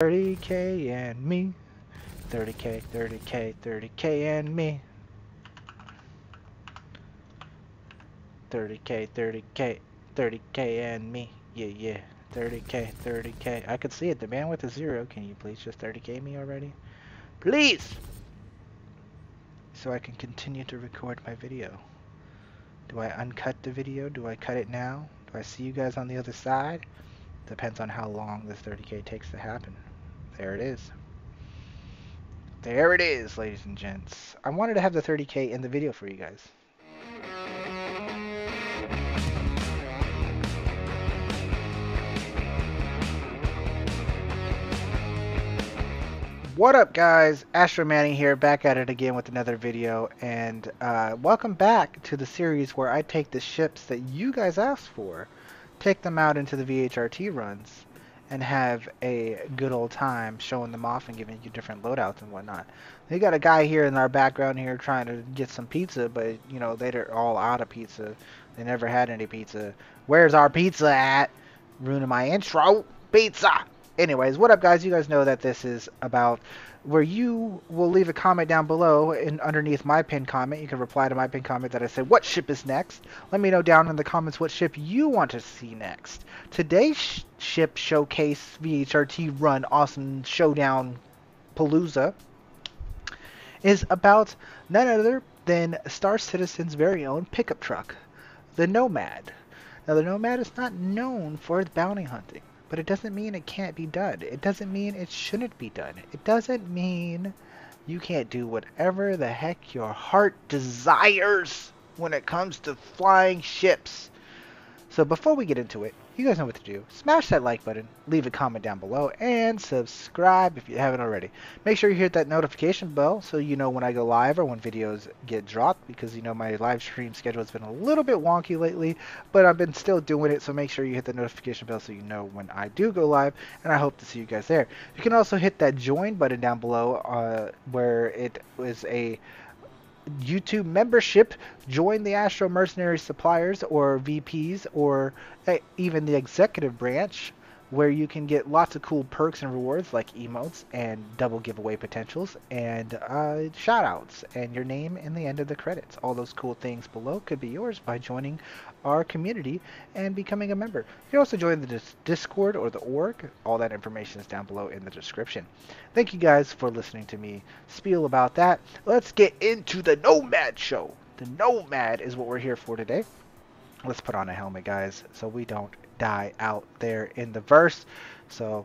30K and me. 30K, 30K, 30K and me. 30K, 30K, 30K and me. Yeah, yeah. 30K, 30K. I could see it. The bandwidth is 0. Can you please just 30K me already? Please! So I can continue to record my video. Do I uncut the video? Do I cut it now? Do I see you guys on the other side? Depends on how long this 30K takes to happen. There it is. There it is, ladies and gents. I wanted to have the 30K in the video for you guys. What up, guys? Astro Manny here, back at it again with another video, and welcome back to the series where I take the ships that you guys asked for, take them out into the VHRT runs, and have a good old time showing them off and giving you different loadouts and whatnot. We got a guy here in our background here trying to get some pizza, but you know they're all out of pizza. They never had any pizza. Where's our pizza at? Ruining my intro. Pizza. Anyways, what up, guys? You guys know that this is about where you will leave a comment down below and underneath my pinned comment. You can reply to my pinned comment that I said, what ship is next? Let me know down in the comments what ship you want to see next. Today's ship showcase VHRT run awesome showdown palooza is about none other than Star Citizen's very own pickup truck, the Nomad. Now, the Nomad is not known for its bounty hunting. But it doesn't mean it can't be done. It doesn't mean it shouldn't be done. It doesn't mean you can't do whatever the heck your heart desires when it comes to flying ships. So before we get into it, you guys know what to do. Smash that like button, leave a comment down below, and subscribe if you haven't already. Make sure you hit that notification bell so you know when I go live or when videos get dropped, because you know my live stream schedule has been a little bit wonky lately, but I've been still doing it, so make sure you hit the notification bell so you know when I do go live, and I hope to see you guys there. You can also hit that join button down below where it is a YouTube membership. Join the Astro Mercenary Suppliers or VPs or even the executive branch, where you can get lots of cool perks and rewards like emotes and double giveaway potentials and shout outs and your name in the end of the credits. All those cool things below could be yours by joining our community and becoming a member. You can also join the Discord or the org. All that information is down below in the description. Thank you guys for listening to me spiel about that. Let's get into the Nomad show. The Nomad is what we're here for today. Let's put on a helmet, guys, so we don't die out there in the verse. So,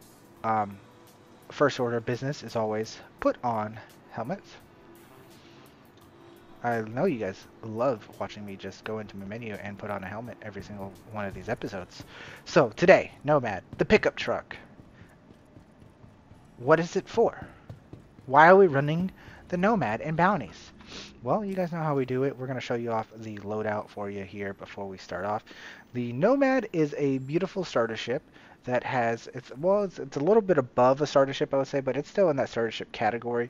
first order of business is always put on helmets. I know you guys love watching me just go into my menu and put on a helmet every single one of these episodes. So, today, Nomad, the pickup truck. What is it for? Why are we running the Nomad in bounties? Well, you guys know how we do it. We're going to show you off the loadout for you here before we start off. The Nomad is a beautiful starter ship that has, it's a little bit above a starter ship, I would say, but it's still in that starter ship category.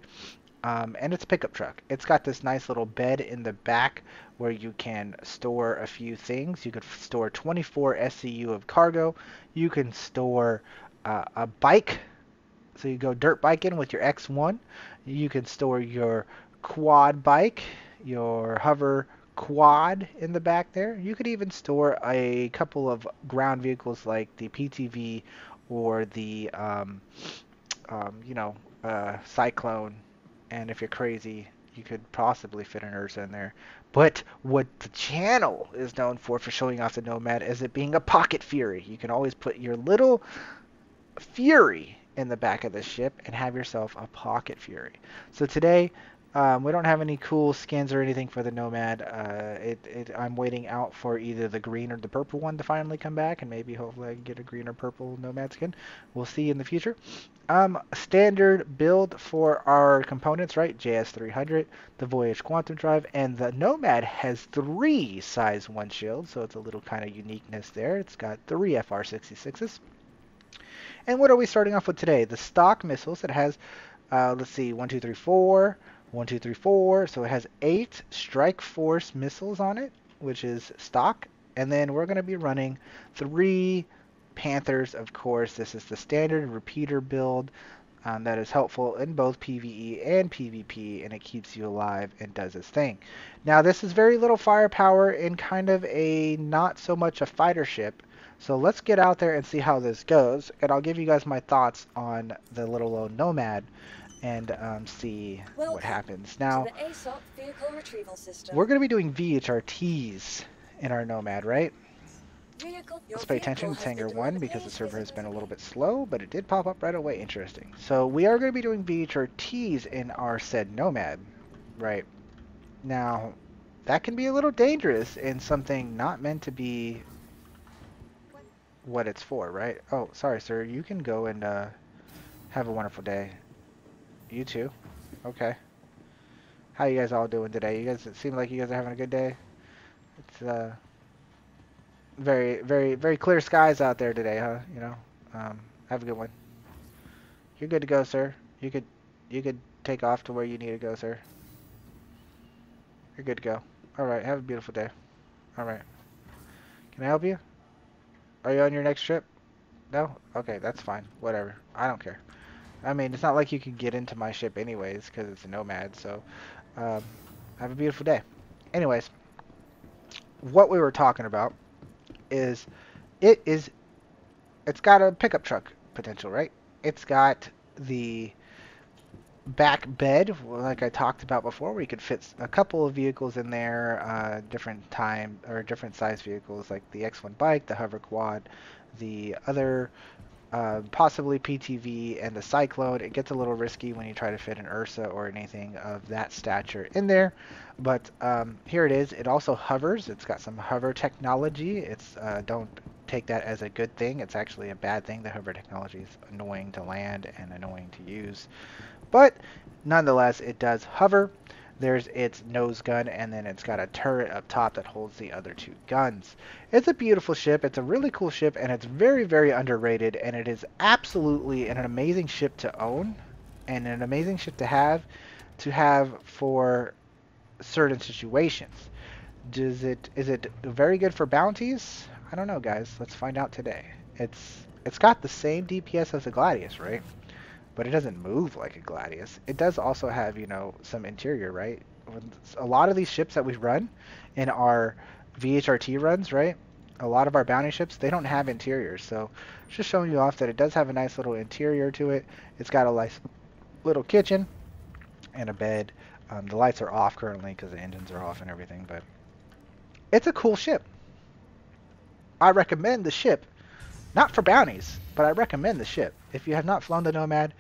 And it's a pickup truck. It's got this nice little bed in the back where you can store a few things. You could store 24 SCU of cargo. You can store a bike. So you go dirt biking with your X1. You can store your quad bike, your hover quad in the back there. You could even store a couple of ground vehicles like the PTV or the Cyclone. And if you're crazy, you could possibly fit an Ursa in there. But what the channel is known for showing off the Nomad is it being a pocket Fury. You can always put your little Fury in the back of the ship and have yourself a pocket Fury. So today, we don't have any cool skins or anything for the Nomad. I'm waiting out for either the green or the purple one to finally come back, and maybe hopefully I can get a green or purple Nomad skin. We'll see in the future. Standard build for our components, right? JS300, the Voyage Quantum Drive, and the Nomad has 3 size 1 shields, so it's a little kind of uniqueness there. It's got 3 FR66s. And what are we starting off with today? The stock missiles. It has, let's see, 1, 2, 3, 4. 1, 2, 3, 4. So it has 8 Strike Force missiles on it, which is stock. And then we're going to be running 3 Panthers, of course. This is the standard repeater build that is helpful in both PvE and PvP, and it keeps you alive and does its thing. Now, this is very little firepower in kind of a not so much a fighter ship. So let's get out there and see how this goes, and I'll give you guys my thoughts on the little old Nomad and see what happens. Now, we're going to be doing VHRTs in our Nomad, right? Let's pay attention. It's Hangar 1 because the server has been a little bit slow, but it did pop up right away. Interesting. So we are going to be doing VHRTs in our said Nomad, right? Now, that can be a little dangerous in something not meant to be what it's for, right? Oh, sorry, sir. You can go and have a wonderful day. You too. Okay. How you guys all doing today? You guys, it seems like you guys are having a good day. It's very, very, very clear skies out there today, huh? You know. Have a good one. You're good to go, sir. You could take off to where you need to go, sir. You're good to go. All right. Have a beautiful day. All right. Can I help you? Are you on your next trip? No? Okay, that's fine. Whatever. I don't care. I mean, it's not like you can get into my ship anyways because it's a Nomad. So, have a beautiful day. Anyways, what we were talking about is it's got a pickup truck potential, right? It's got the back bed, like I talked about before, where you could fit a couple of vehicles in there, different time or different size vehicles, like the X1 bike, the hover quad, the other possibly PTV, and the Cyclone. It gets a little risky when you try to fit an Ursa or anything of that stature in there, but here it is. It also hovers. It's got some hover technology. It's don't take that as a good thing. It's actually a bad thing. The hover technology is annoying to land and annoying to use. But nonetheless, it does hover. There's its nose gun, and then it's got a turret up top that holds the other two guns. It's a beautiful ship. It's a really cool ship, and it's very, very underrated, and it is absolutely an amazing ship to own and an amazing ship to have for certain situations. Is it very good for bounties? I don't know, guys. Let's find out today. It's got the same DPS as a Gladius, right? But it doesn't move like a Gladius. It does also have, you know, some interior, right? A lot of these ships that we run in our VHRT runs, right? A lot of our bounty ships, they don't have interiors. So it's just showing you off that it does have a nice little interior to it. It's got a nice little kitchen and a bed. The lights are off currently because the engines are off and everything, but it's a cool ship. I recommend the ship. Not for bounties, but I recommend the ship. If you have not flown the Nomad,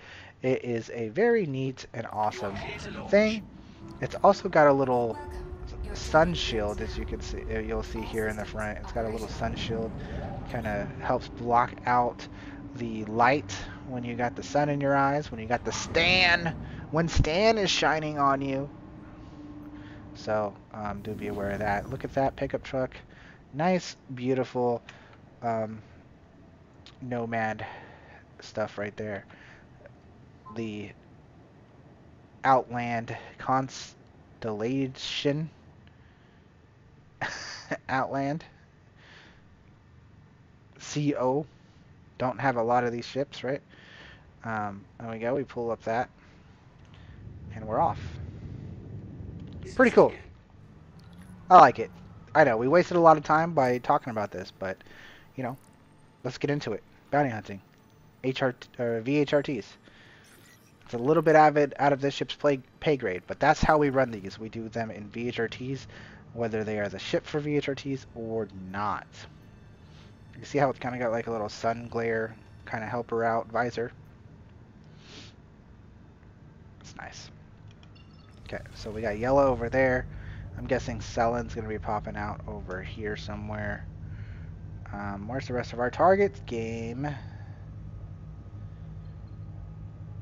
it is a very neat and awesome thing. It's also got a little sun shield, as you can see. You'll see here in the front. It's got a little sun shield. Kind of helps block out the light when you got the sun in your eyes. When you got the Stan, when Stan is shining on you. So do be aware of that. Look at that pickup truck. Nice, beautiful. Nomad stuff right there. The Outland Constellation. Outland. CO. Don't have a lot of these ships, right? There we go. We pull up that. And we're off. Pretty cool. I like it. I know, we wasted a lot of time by talking about this, but, you know, let's get into it. Bounty hunting. VHRTs. It's a little bit out of this ship's pay grade, but that's how we run these. We do them in VHRTs, whether they are the ship for VHRTs or not. You see how it's kind of got like a little sun glare kind of helper out visor? It's nice. Okay, so we got yellow over there. I'm guessing Sellen's going to be popping out over here somewhere. Where's the rest of our targets? Game.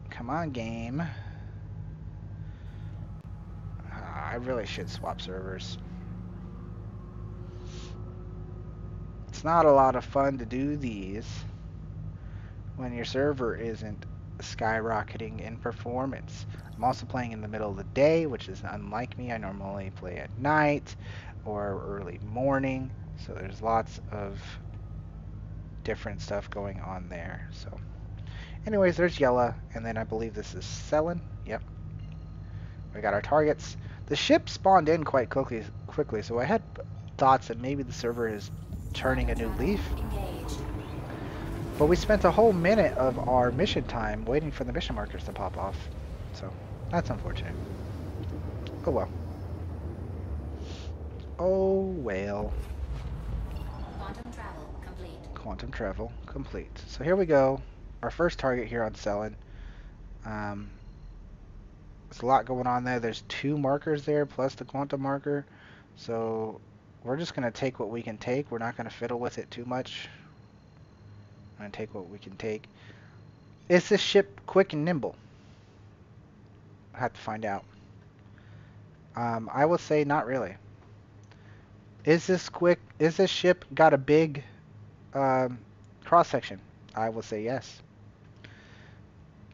Come on, game. I really should swap servers. It's not a lot of fun to do these when your server isn't skyrocketing in performance. I'm also playing in the middle of the day, which is unlike me. I normally play at night or early morning, so there's lots of different stuff going on there. So anyways, there's Yella, and then I believe this is Selin. Yep. We got our targets. The ship spawned in quite quickly, so I had thoughts that maybe the server is turning a new leaf. But we spent a whole minute of our mission time waiting for the mission markers to pop off. So that's unfortunate. Oh well. Oh well. Quantum travel complete. Quantum travel complete. So here we go. Our first target here on Selin. There's a lot going on there. There's 2 markers there plus the quantum marker. So we're just going to take what we can take. We're not going to fiddle with it too much. I'm going to take what we can take. Is this ship quick and nimble? I have to find out. I will say not really. Is this quick? Is this ship got a big cross section? I will say yes.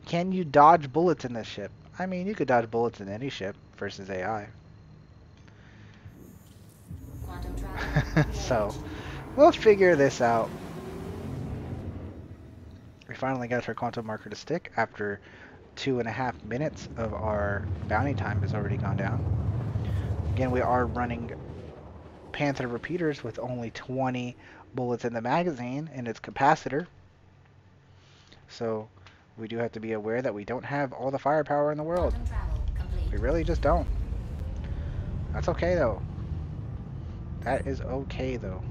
Can you dodge bullets in this ship? I mean, you could dodge bullets in any ship versus AI. So, we'll figure this out. We finally got our quantum marker to stick after 2.5 minutes of our bounty time has already gone down. Again, we are running Panther repeaters with only 20 bullets in the magazine and its capacitor. So we do have to be aware that we don't have all the firepower in the world. We really just don't. That's okay though. That is okay though.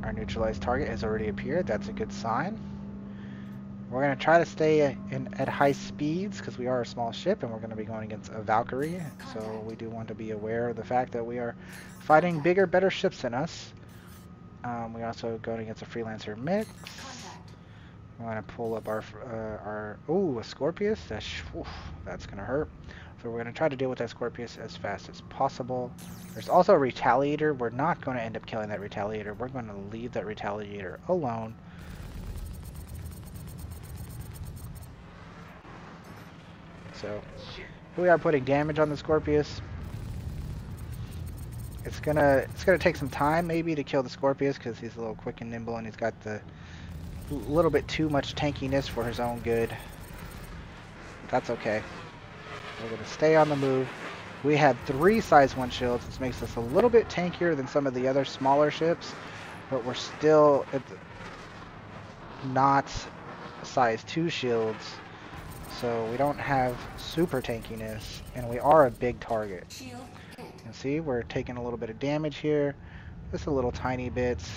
Our neutralized target has already appeared. That's a good sign. We're going to try to stay at high speeds because we are a small ship and we're going to be going against a Valkyrie. So we do want to be aware of the fact that we are fighting bigger, better ships than us. We're also going against a Freelancer mix. We're going to pull up our ooh, a Scorpius. That's going to hurt. So we're going to try to deal with that Scorpius as fast as possible. There's also a Retaliator. We're not going to end up killing that Retaliator. We're going to leave that Retaliator alone. So we are putting damage on the Scorpius. It's gonna take some time maybe to kill the Scorpius because he's a little quick and nimble and he's got the little bit too much tankiness for his own good. But that's okay. We're gonna stay on the move. We have 3 size 1 shields, which makes us a little bit tankier than some of the other smaller ships, but we're still not size 2 shields. So we don't have super tankiness, and we are a big target. You can see we're taking a little bit of damage here, just a little tiny bits.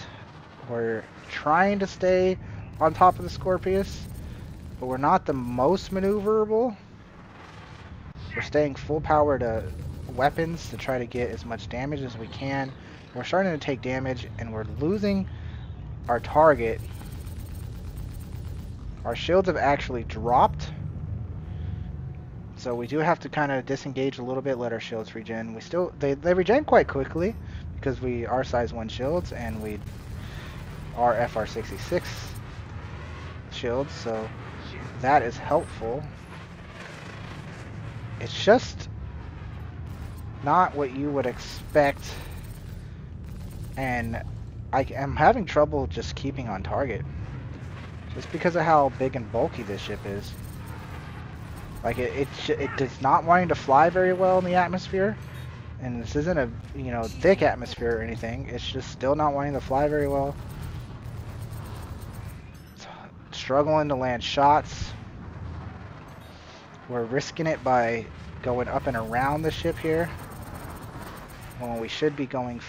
We're trying to stay on top of the Scorpius, but we're not the most maneuverable. We're staying full power to weapons to try to get as much damage as we can. We're starting to take damage, and we're losing our target. Our shields have actually dropped. So we do have to kind of disengage a little bit, let our shields regen. They regen quite quickly because we are size 1 shields and we are FR66 shields, so that is helpful. It's just not what you would expect, and I am having trouble just keeping on target just because of how big and bulky this ship is. Like it does not wanting to fly very well in the atmosphere, and this isn't a thick atmosphere or anything. It's just still not wanting to fly very well. It's struggling to land shots. We're risking it by going up and around the ship here when we should be going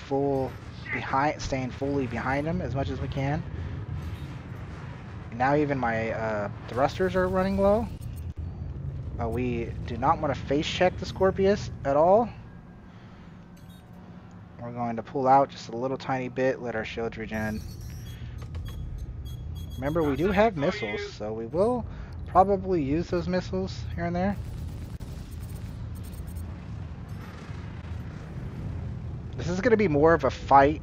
staying fully behind them as much as we can. Now even my thrusters are running low. We do not want to face check the Scorpius at all. We're going to pull out just a little tiny bit, let our shields regen. Remember, we do have missiles, so we will probably use those missiles here and there. This is going to be more of a fight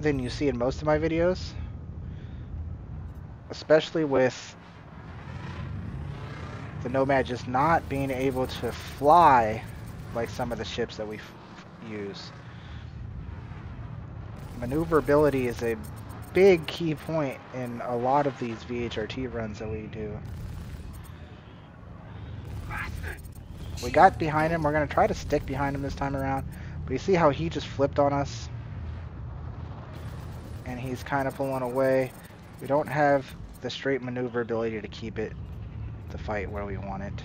than you see in most of my videos, especially with the Nomad just not being able to fly like some of the ships that we use. Maneuverability is a big key point in a lot of these VHRT runs that we do. We got behind him. We're going to try to stick behind him this time around. But you see how he just flipped on us? And he's kind of pulling away. We don't have the straight maneuverability to keep it, the fight where we want it.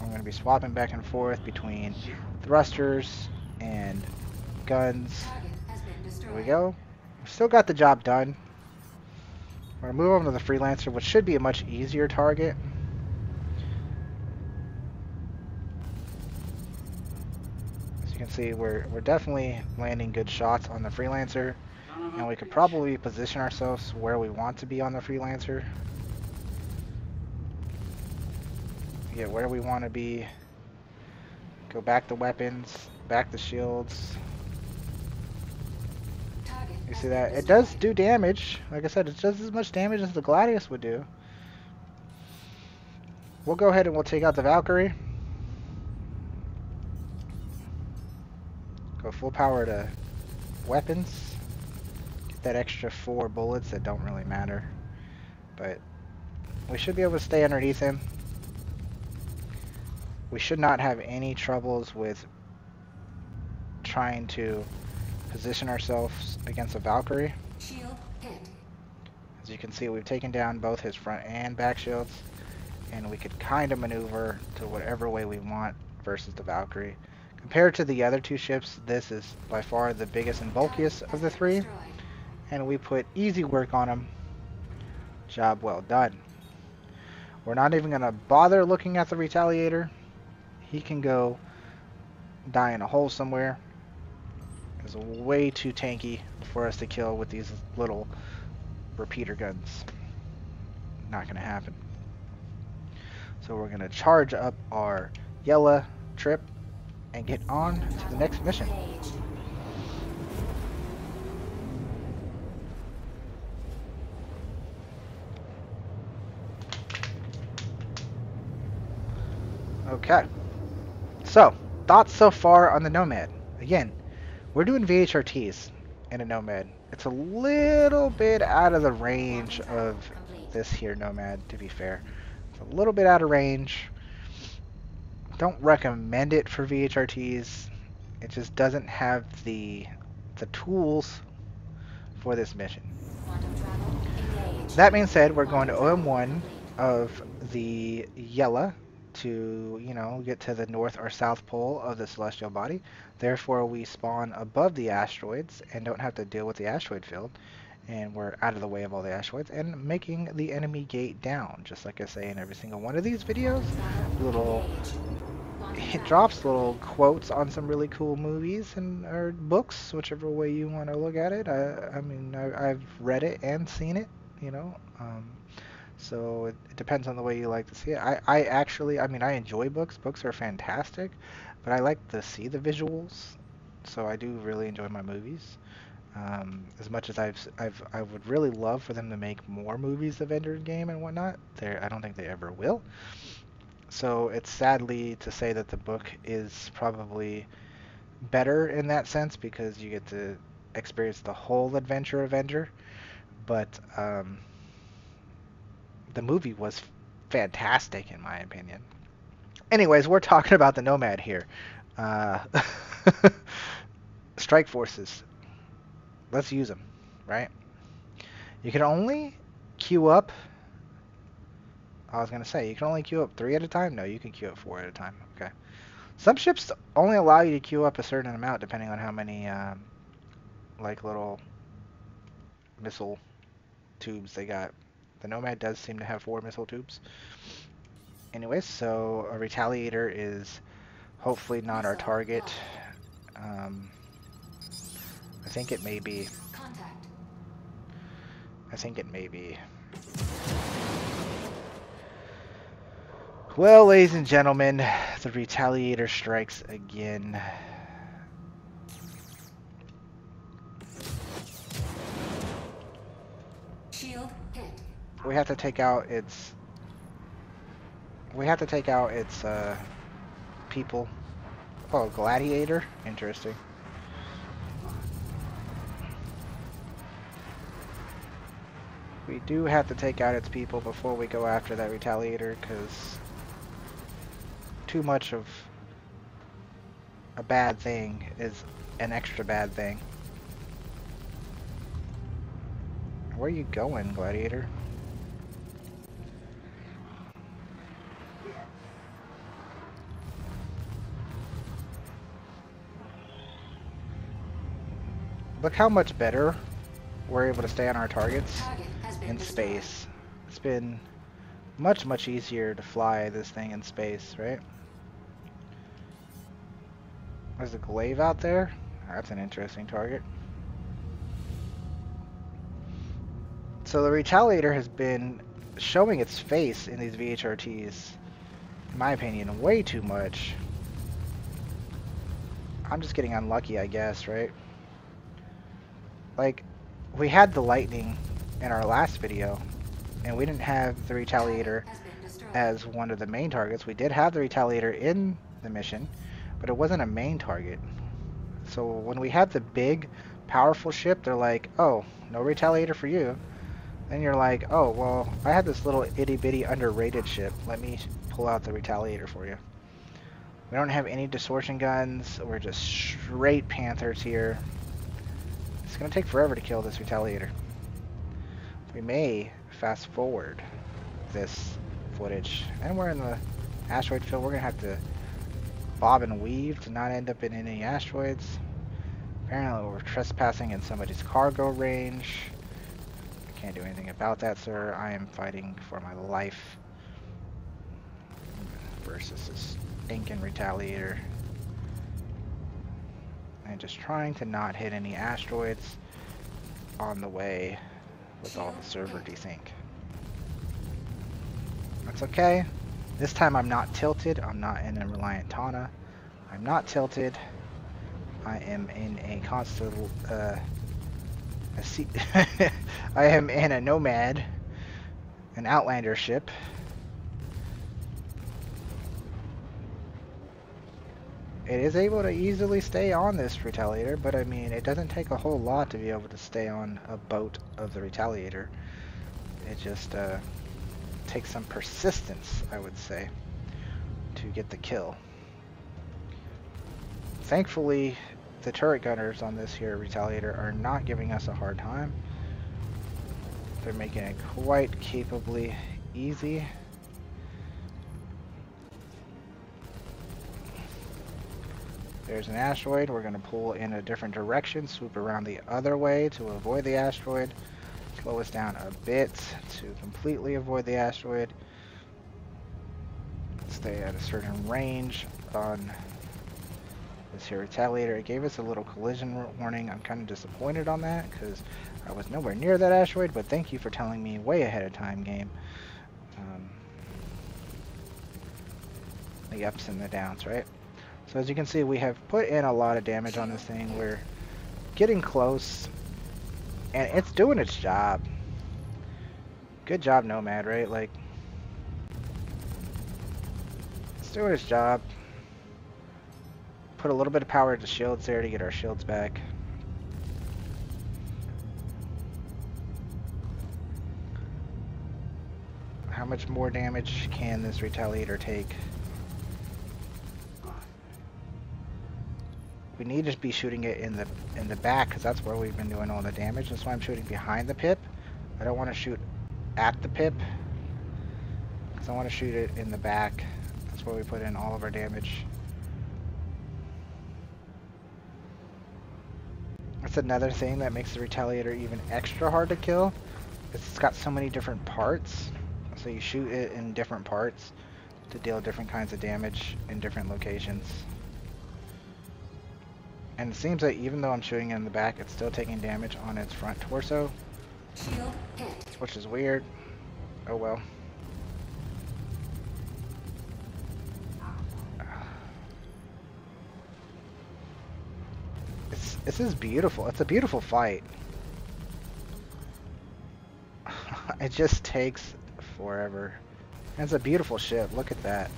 I'm going to be swapping back and forth between thrusters and guns. There we go. We've still got the job done. We're going to move on to the Freelancer, which should be a much easier target. As you can see, we're definitely landing good shots on the Freelancer. And we could probably position ourselves where we want to be on the Freelancer. Get where we want to be. Go back the weapons, back the shields. You see that? It does do damage. Like I said, it does as much damage as the Gladius would do. We'll go ahead and we'll take out the Valkyrie. Go full power to weapons. Get that extra 4 bullets that don't really matter. But we should be able to stay underneath him. We should not have any troubles with trying to position ourselves against a Valkyrie. Shield hit. As you can see, we've taken down both his front and back shields, and we could kind of maneuver to whatever way we want versus the Valkyrie. Compared to the other two ships, this is by far the biggest and bulkiest of the three, and we put easy work on him. Job well done. We're not even going to bother looking at the Retaliator. He can go die in a hole somewhere. He's way too tanky for us to kill with these little repeater guns. Not going to happen. So we're going to charge up our yellow trip and get on to the next mission. Okay. So, thoughts so far on the Nomad. Again, we're doing VHRTs in a Nomad. It's a little bit out of the range of this here Nomad, to be fair. It's a little bit out of range. Don't recommend it for VHRTs. It just doesn't have the tools for this mission. That being said, we're going to OM1 of the Yella to, you know, get to the north or south pole of the celestial body. Therefore, we spawn above the asteroids and don't have to deal with the asteroid field. And we're out of the way of all the asteroids and making the enemy gate down, just like I say in every single one of these videos. It drops little quotes on some really cool movies and or books, whichever way you want to look at it. I mean, I've read it and seen it, you know. So it depends on the way you like to see it. I mean, I enjoy books. Books are fantastic, but I like to see the visuals. So I do really enjoy my movies. As much as I would really love for them to make more movies of Endgame and whatnot, I don't think they ever will. So it's sadly to say that the book is probably better in that sense because you get to experience the whole adventure of Ender. But the movie was fantastic in my opinion. Anyways, we're talking about the Nomad here. Strike forces. Let's use them, right? You can only queue up. I was going to say, you can only queue up 3 at a time? No, you can queue up 4 at a time. Okay. Some ships only allow you to queue up a certain amount depending on how many, like, little missile tubes they got. The Nomad does seem to have 4 missile tubes. Anyways, so a Retaliator is hopefully not our target. I think it may be. I think it may be. Well, ladies and gentlemen, the Retaliator strikes again. Shield hit. We have to take out its. People. Oh, Gladiator? Interesting. We do have to take out its people before we go after that retaliator, because too much of a bad thing is an extra bad thing. Where are you going, Gladiator? Look how much better we're able to stay on our targets Target has been in destroyed. space. It's been much, much easier to fly this thing in space, right? There's a glaive out there. That's an interesting target. So the retaliator has been showing its face in these VHRTs, in my opinion, way too much. I'm just getting unlucky, I guess, right? Like, we had the lightning in our last video, and we didn't have the retaliator Target has been destroyed. as one of the main targets. We did have the retaliator in the mission, but it wasn't a main target. So when we have the big, powerful ship, they're like, oh, no retaliator for you. Then you're like, oh, well, I had this little itty-bitty underrated ship. Let me pull out the retaliator for you. We don't have any distortion guns. We're just straight Panthers here. It's going to take forever to kill this retaliator. We may fast forward this footage. And we're in the asteroid field. We're going to have to bob and weave to not end up in any asteroids. Apparently we're trespassing in somebody's cargo range. I can't do anything about that, sir. I am fighting for my life versus this stinking retaliator. And just trying to not hit any asteroids on the way with all the server desync. That's okay. This time I'm not tilted. I'm not in a Reliant Tana. I'm not tilted. I am in a constant, I am in a Nomad, an Outlander ship. It is able to easily stay on this Retaliator, but I mean, it doesn't take a whole lot to be able to stay on a boat of the Retaliator. It just takes some persistence, I would say, to get the kill. Thankfully, the turret gunners on this here Retaliator are not giving us a hard time. They're making it quite capably easy. There's an asteroid. We're going to pull in a different direction, swoop around the other way to avoid the asteroid, slow us down a bit to completely avoid the asteroid, stay at a certain range on this here Retaliator. It gave us a little collision warning. I'm kind of disappointed on that because I was nowhere near that asteroid, but thank you for telling me way ahead of time, game. The ups and the downs, right? So as you can see, we have put in a lot of damage on this thing. We're getting close, and it's doing its job. Good job, Nomad, right? Like, it's doing its job. Put a little bit of power to shields there to get our shields back. How much more damage can this Retaliator take? We need to be shooting it in the back because that's where we've been doing all the damage. That's why I'm shooting behind the pip. I don't want to shoot at the pip because I want to shoot it in the back. That's where we put in all of our damage. That's another thing that makes the Retaliator even extra hard to kill. It's got so many different parts. So you shoot it in different parts to deal different kinds of damage in different locations. And it seems that even though I'm shooting it in the back, it's still taking damage on its front torso. Shield hit. Which is weird. Oh well. This is beautiful. It's a beautiful fight. It just takes forever. And it's a beautiful ship. Look at that.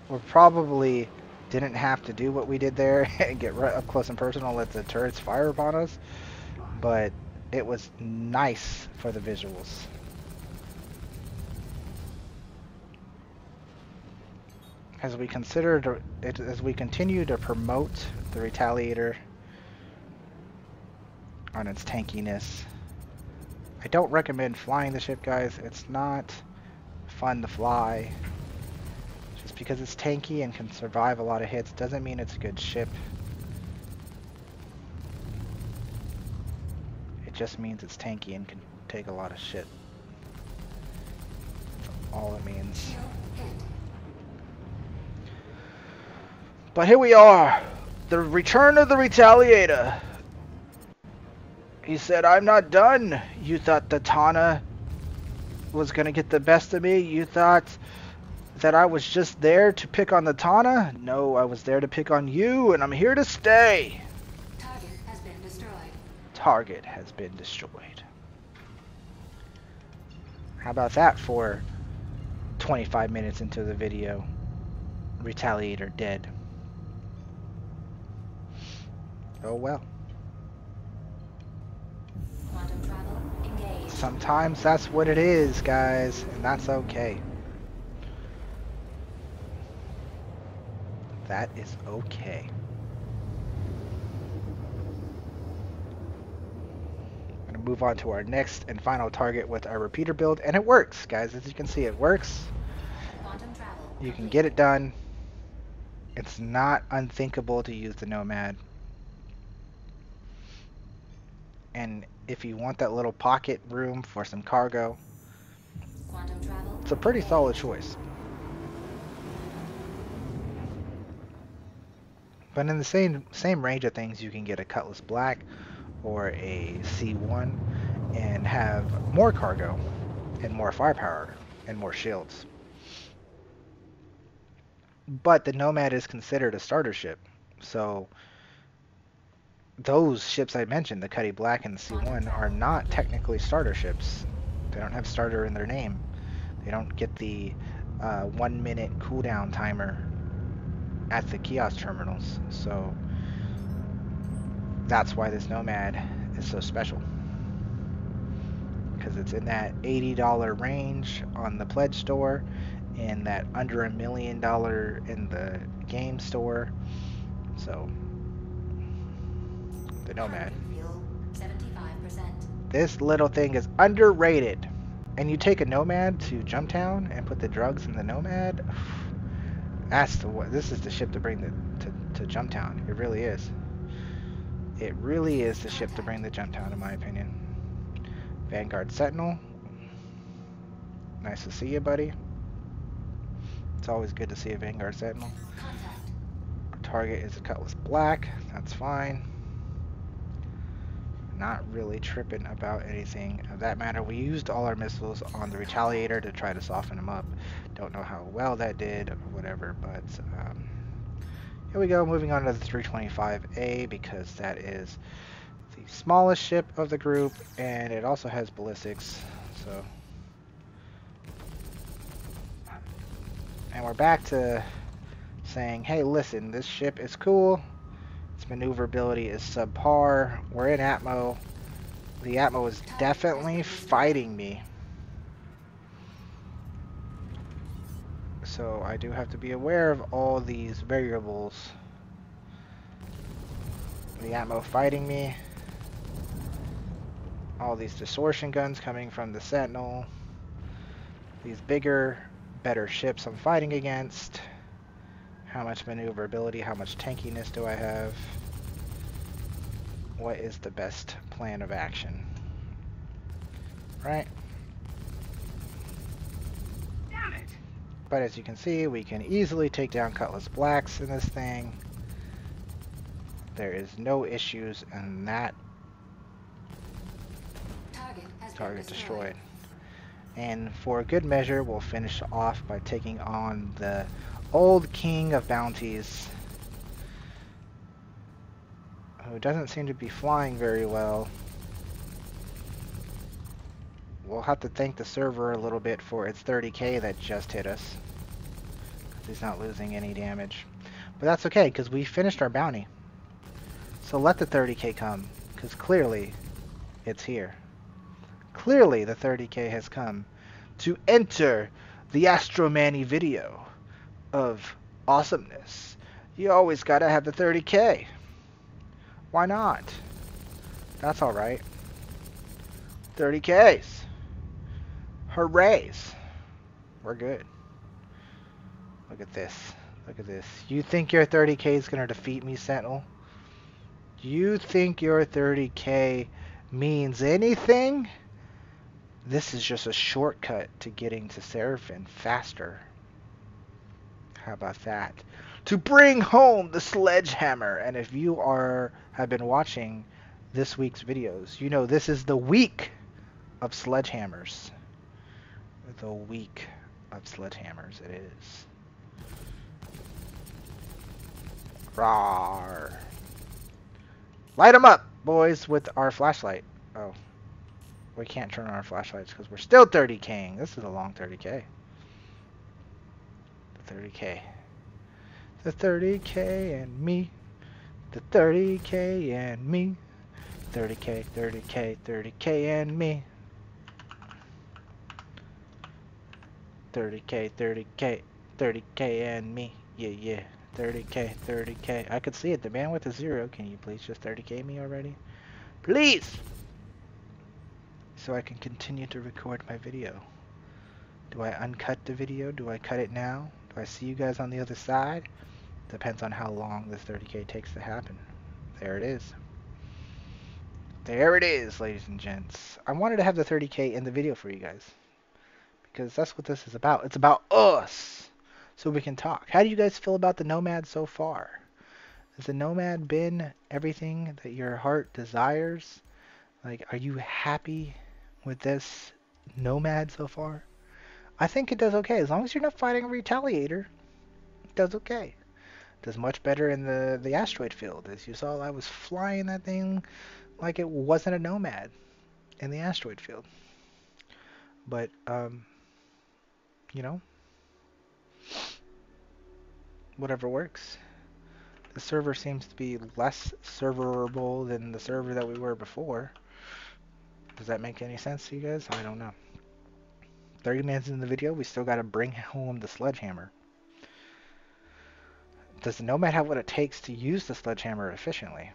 We probably didn't have to do what we did there and get right up close and personal, let the turrets fire upon us. But it was nice for the visuals. As we continue to promote the Retaliator on its tankiness, I don't recommend flying the ship, guys. It's not fun to fly. Just because it's tanky and can survive a lot of hits doesn't mean it's a good ship. It just means it's tanky and can take a lot of shit. That's all it means. Shield hit. But here we are, the return of the Retaliator. He said, I'm not done. You thought the Tana was going to get the best of me? You thought that I was just there to pick on the Tana? No, I was there to pick on you, and I'm here to stay. Target has been destroyed. Target has been destroyed. How about that for 25 minutes into the video? Retaliator dead. Oh well. Quantum travel engaged. Sometimes that's what it is, guys, and that's okay. That is okay. I'm gonna move on to our next and final target with our repeater build, and it works, guys. As you can see, it works. Quantum travel. You can get it done. It's not unthinkable to use the Nomad. And if you want that little pocket room for some cargo, Quantum travel. it's a pretty solid choice. But in the same range of things, you can get a Cutlass Black or a C1 and have more cargo and more firepower and more shields. But the Nomad is considered a starter ship, so those ships I mentioned, the Cutty Black and the C1, are not technically starter ships. They don't have starter in their name. They don't get the 1 minute cooldown timer at the kiosk terminals. So that's why this Nomad is so special. Because it's in that $80 range on the pledge store and that under $1 million in the game store. So the Nomad. Fuel 75%. This little thing is underrated. And you take a Nomad to Jumptown and put the drugs in the Nomad. This is the ship to bring to Jumptown. It really is. It really is the ship to bring the Jumptown, in my opinion. Vanguard Sentinel. Nice to see you, buddy. It's always good to see a Vanguard Sentinel. Contact. Our target is a Cutlass Black. That's fine. Not really tripping about anything of that matter. We used all our missiles on the Retaliator to try to soften him up. Don't know how well that did or whatever, but here we go. Moving on to the 325A because that is the smallest ship of the group and it also has ballistics. So, and we're back to saying, hey, listen, this ship is cool. Its maneuverability is subpar. We're in Atmo. The Atmo is definitely fighting me. So I do have to be aware of all these variables. The Atmo fighting me. All these distortion guns coming from the Sentinel. These bigger, better ships I'm fighting against. How much maneuverability, how much tankiness do I have? What is the best plan of action? Right? Damn it. But as you can see, we can easily take down Cutlass Blacks in this thing. There is no issues in that. Target destroyed. And for good measure, we'll finish off by taking on the old king of bounties, who doesn't seem to be flying very well. We'll have to thank the server a little bit for its 30k that just hit us. He's not losing any damage. But that's okay, because we finished our bounty. So let the 30k come, because clearly It's here. Clearly the 30K has come to enter the Astro Manny video of awesomeness. You always gotta have the 30K. Why not? That's alright. 30Ks. Hoorays. We're good. Look at this. Look at this. You think your 30K is going to defeat me, Sentinel? You think your 30K means anything? This is just a shortcut to getting to Seraphim faster. How about that? To bring home the sledgehammer. And if you have been watching this week's videos, you know this is the week of sledgehammers. The week of sledgehammers it is. Rawr. Light them up, boys, with our flashlight. Oh, we can't turn on our flashlights because we're still 30K'ing. This is a long 30K. The 30K. The 30K and me. The 30K and me. 30K, 30K, 30K and me. 30K, 30K, 30K and me. Yeah, yeah. 30K, 30K. I could see it. The bandwidth is 0. Can you please just 30K me already? Please! So I can continue to record my video. Do I uncut the video? Do I cut it now? Do I see you guys on the other side? Depends on how long this 30K takes to happen. There it is. There it is, ladies and gents. I wanted to have the 30K in the video for you guys. Because that's what this is about. It's about us. So we can talk. How do you guys feel about the Nomad so far? Has the Nomad been everything that your heart desires? Like, are you happy with this Nomad so far? I think it does okay. As long as you're not fighting a Retaliator, it does okay. It does much better in the asteroid field. As you saw, I was flying that thing like it wasn't a Nomad in the asteroid field. But, you know, whatever works. The server seems to be less serverable than the server that we were before. Does that make any sense to you guys? I don't know. 30 minutes in the video, we still got to bring home the sledgehammer. Does the Nomad have what it takes to use the sledgehammer efficiently?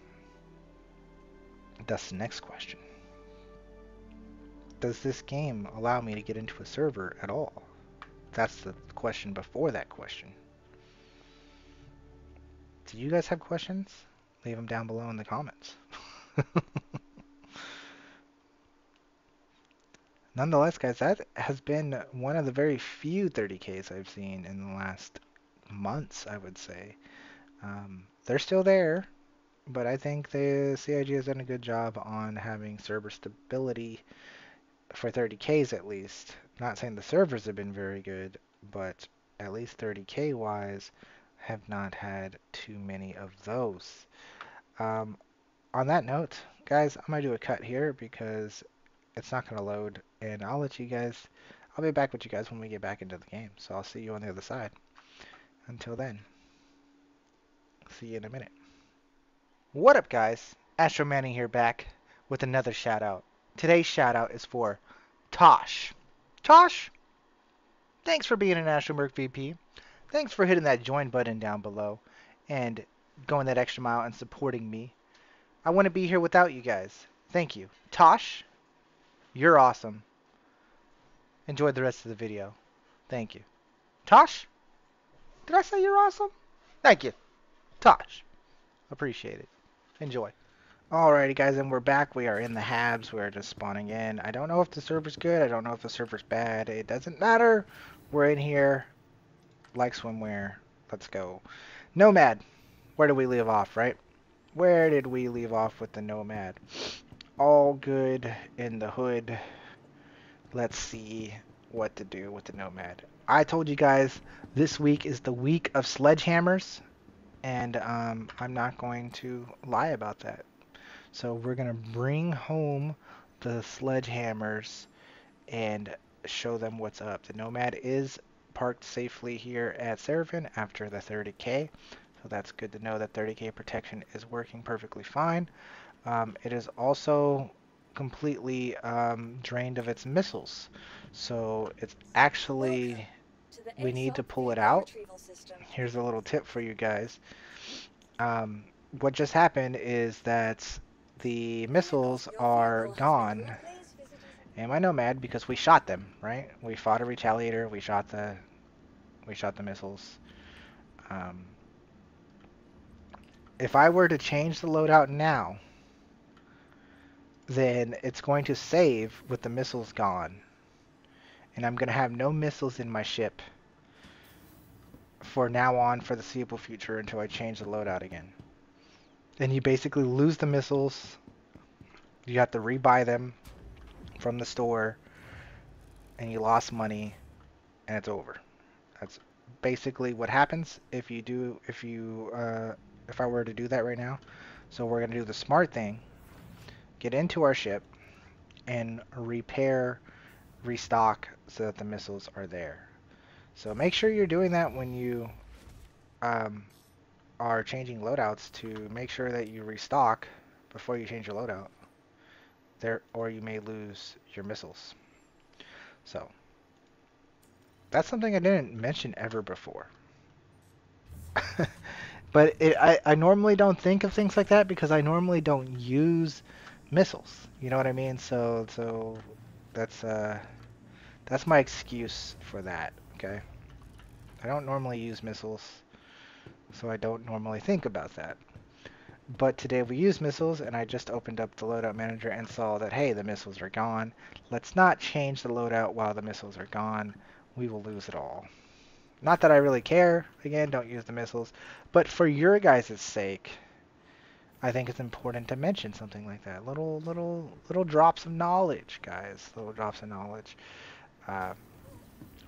That's the next question. Does this game allow me to get into a server at all? That's the question before that question. Do you guys have questions? Leave them down below in the comments. Nonetheless, guys, that has been one of the very few 30Ks I've seen in the last months, I would say. They're still there, but I think the CIG has done a good job on having server stability for 30Ks at least. Not saying the servers have been very good, but at least 30K wise, have not had too many of those. On that note, guys, I'm going to do a cut here because it's not going to load, and I'll be back with you guys when we get back into the game. So I'll see you on the other side. Until then, see you in a minute. What up, guys? Astro Manny here, back with another shout out. Today's shout out is for Tosh. Tosh, thanks for being an AstroMerc VP. Thanks for hitting that join button down below and going that extra mile and supporting me. I wouldn't be here without you guys. Thank you. Tosh, you're awesome. Enjoy the rest of the video. Thank you. Tosh, did I say you're awesome? Thank you. Tosh, appreciate it. Enjoy. Alrighty, guys, and we're back. We are in the Habs. We're just spawning in. I don't know if the server's good. I don't know if the server's bad. It doesn't matter. We're in here. Like swimwear. Let's go. Nomad. Where did we leave off, right? Where did we leave off with the Nomad? All good in the hood. Let's see what to do with the Nomad. I told you guys this week is the week of sledgehammers, and I'm not going to lie about that. So we're going to bring home the sledgehammers and show them what's up. The Nomad is parked safely here at Seraphim after the 30K. So that's good to know that 30K protection is working perfectly fine. It is also completely drained of its missiles. So it's actually, we need to pull it out. Here's a little tip for you guys. Um, what just happened is that the missiles are gone. And I know mad because we shot them, right? We fought a retaliator, we shot the missiles. Um, if I were to change the loadout now, then it's going to save with the missiles gone. And I'm going to have no missiles in my ship for now on for the foreseeable future until I change the loadout again. Then you basically lose the missiles. You have to rebuy them from the store, and you lost money, and it's over. That's basically what happens if you do, if I were to do that right now. So we're going to do the smart thing, get into our ship, and repair, restock so that the missiles are there. So make sure you're doing that when you are changing loadouts, to make sure that you restock before you change your loadout. There, or you may lose your missiles. So that's something I didn't mention ever before. But I normally don't think of things like that because I normally don't use missiles. You know what I mean? So that's my excuse for that. Okay. I don't normally use missiles, so I don't normally think about that. But today we used missiles, and I just opened up the loadout manager and saw that, hey, the missiles are gone. Let's not change the loadout while the missiles are gone. We will lose it all. Not that I really care. Again, don't use the missiles. But for your guys' sake, I think it's important to mention something like that. Little drops of knowledge, guys. Little drops of knowledge. Uh,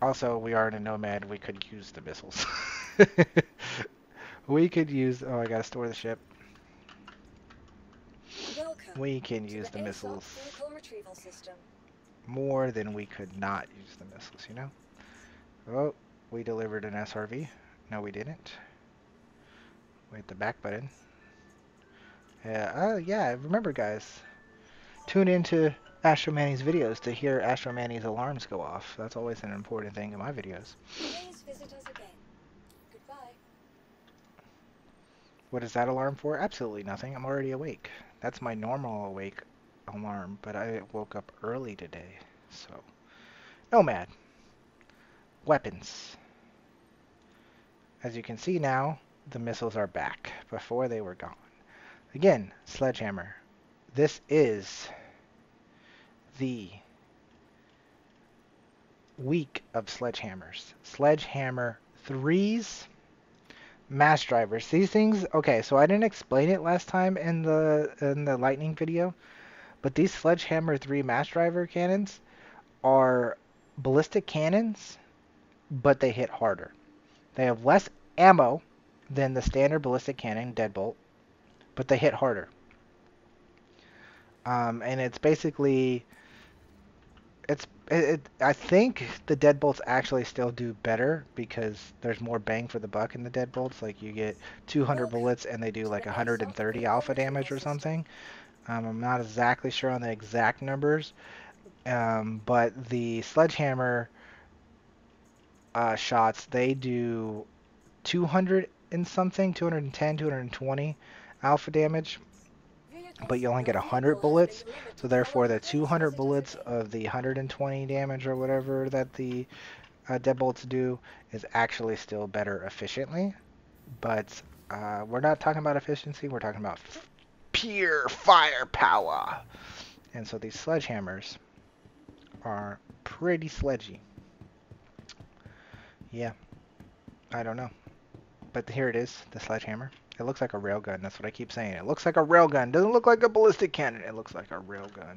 Also, we are in a Nomad. We could use the missiles. We could use... Oh, I gotta store the ship. We can use the missiles more than we could not use the missiles, you know? Oh, we delivered an SRV. No, we didn't. We hit the back button. Yeah, remember, guys. Tune into Astro Manny's videos to hear Astro Manny's alarms go off. That's always an important thing in my videos. Please visit us again. Goodbye. What is that alarm for? Absolutely nothing. I'm already awake. That's my normal awake alarm, but I woke up early today, so... Nomad. Weapons. As you can see now, the missiles are back. Before they were gone. Again, Sledgehammer. This is the week of Sledgehammers. Sledgehammer 3s, mass drivers. These things, okay, so I didn't explain it last time in the lightning video, but these Sledgehammer 3 mass driver cannons are ballistic cannons, but they hit harder. They have less ammo than the standard ballistic cannon, Deadbolt, but they hit harder. And it's basically, I think the Deadbolts actually still do better because there's more bang for the buck in the Deadbolts. Like you get 200 bullets and they do like 130 alpha damage or something. I'm not exactly sure on the exact numbers, but the Sledgehammer shots, they do 200 and something, 210, 220 alpha damage, but you only get 100 bullets, so therefore the 200 bullets of the 120 damage or whatever that the deadbolts do is actually still better efficiently. But we're not talking about efficiency, we're talking about pure firepower. And so these sledgehammers are pretty sledgy. Yeah, I don't know. But here it is, the sledgehammer. It looks like a railgun. That's what I keep saying. It looks like a railgun. Doesn't look like a ballistic cannon. It looks like a railgun.